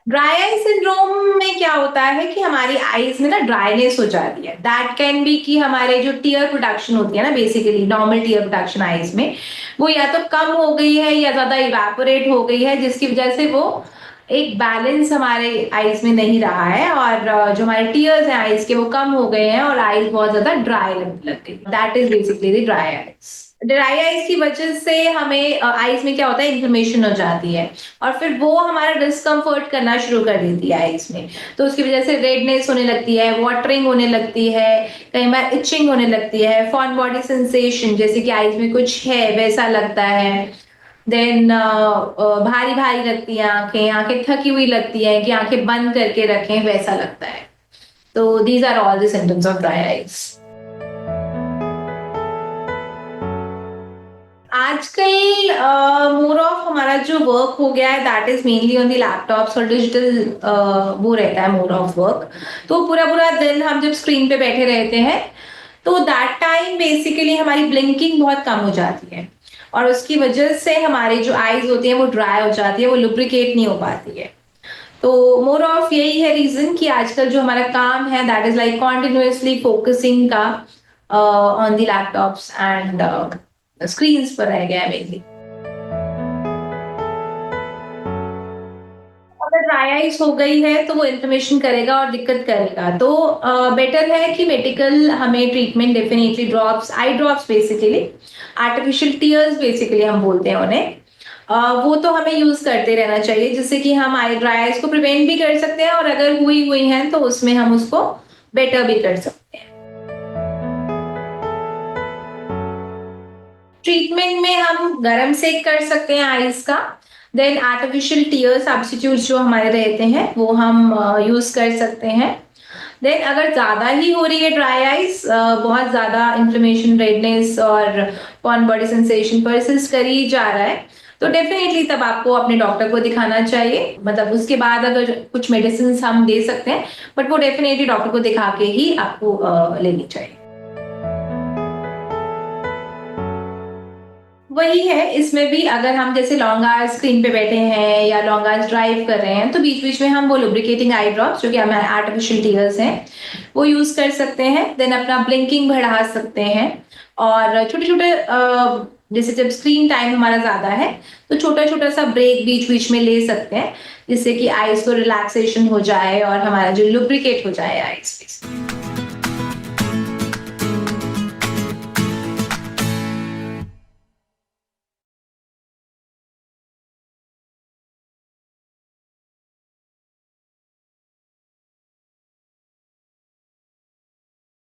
Dry eye syndrome में क्या होता है कि हमारी आईज में ना ड्राइनेस हो जाती है। दैट कैन बी कि हमारे जो टीयर प्रोडक्शन होती है ना, basically normal tear production eyes में, वो या तो कम हो गई है या ज्यादा इवेपोरेट हो गई है, जिसकी वजह से वो एक बैलेंस हमारे आईज में नहीं रहा है, और जो हमारे टीयर्स हैं आईज के वो कम हो गए हैं और आईज बहुत ज्यादा ड्राई लगने लग गई। That is basically the dry eyes. Dry eyes की वजह से हमें आईज में क्या होता है, इन्फ्लेमेशन हो जाती है, और फिर वो हमारा डिस्कम्फर्ट करना शुरू कर देती है आईज में। तो उसकी वजह से रेडनेस होने लगती है, वाटरिंग होने लगती है, कई बार इचिंग होने लगती है, फॉन बॉडी सेंसेशन, जैसे कि आईज में कुछ है वैसा लगता है। देन भारी भारी लगती है आंखें, आंखें थकी हुई लगती है कि आंखें बंद करके रखें वैसा लगता है। तो these are all the symptoms of dry eyes. आजकल मोर ऑफ हमारा जो वर्क हो गया है that is mainly on the laptops और डिजिटल, वो रहता है मोर ऑफ वर्क। तो पूरा पूरा दिन हम जब स्क्रीन पे बैठे रहते हैं, तो दैट टाइम बेसिकली हमारी ब्लिंकिंग बहुत कम हो जाती है, और उसकी वजह से हमारी जो आईज होती है वो ड्राई हो जाती है, वो लुब्रिकेट नहीं हो पाती है। तो मोर ऑफ यही है रीजन कि आजकल जो हमारा काम है that is like continuously focusing का on the laptops and screens पर रह गया है मेनली। अगर ड्राई आइज हो गई है तो वो इन्फ्लेमेशन करेगा और दिक्कत करेगा, तो बेटर है कि मेडिकल हमें treatment, definitely drops, eye drops basically, artificial tears basically हम बोलते हैं उन्हें, वो तो हमें यूज करते रहना चाहिए, जिससे कि हम आई ड्राई आइज को प्रिवेंट भी कर सकते हैं, और अगर हुई हुई हैं तो उसमें हम उसको बेटर भी कर सकते हैं। ट्रीटमेंट में हम गरम सेक कर सकते हैं आइस का। देन आर्टिफिशियल टीयर सब्स्टिट्यूट जो हमारे रहते हैं वो हम यूज कर सकते हैं। देन अगर ज्यादा ही हो रही है ड्राई आइज, बहुत ज्यादा इन्फ्लेमेशन, रेडनेस और फॉन बॉडी सेंसेशन परसिस्ट कर ही जा रहा है, तो डेफिनेटली तब आपको अपने डॉक्टर को दिखाना चाहिए। मतलब उसके बाद अगर कुछ मेडिसिन हम दे सकते हैं, बट वो डेफिनेटली डॉक्टर को दिखा के ही आपको लेनी चाहिए। वही है, इसमें भी अगर हम जैसे लॉन्ग आवर्स स्क्रीन पे बैठे हैं या लॉन्ग आवर्स ड्राइव कर रहे हैं, तो बीच बीच में हम वो लुब्रिकेटिंग आई ड्रॉप्स, जो कि हमारे आर्टिफिशियल टीयर्स हैं, वो यूज कर सकते हैं। देन अपना ब्लिंकिंग बढ़ा सकते हैं, और छोटे छोटे जैसे जब स्क्रीन टाइम हमारा ज्यादा है तो छोटा छोटा सा ब्रेक बीच बीच में ले सकते हैं, जिससे कि आईज को रिलैक्सेशन हो जाए और हमारा जो लुब्रिकेट हो जाए आईज।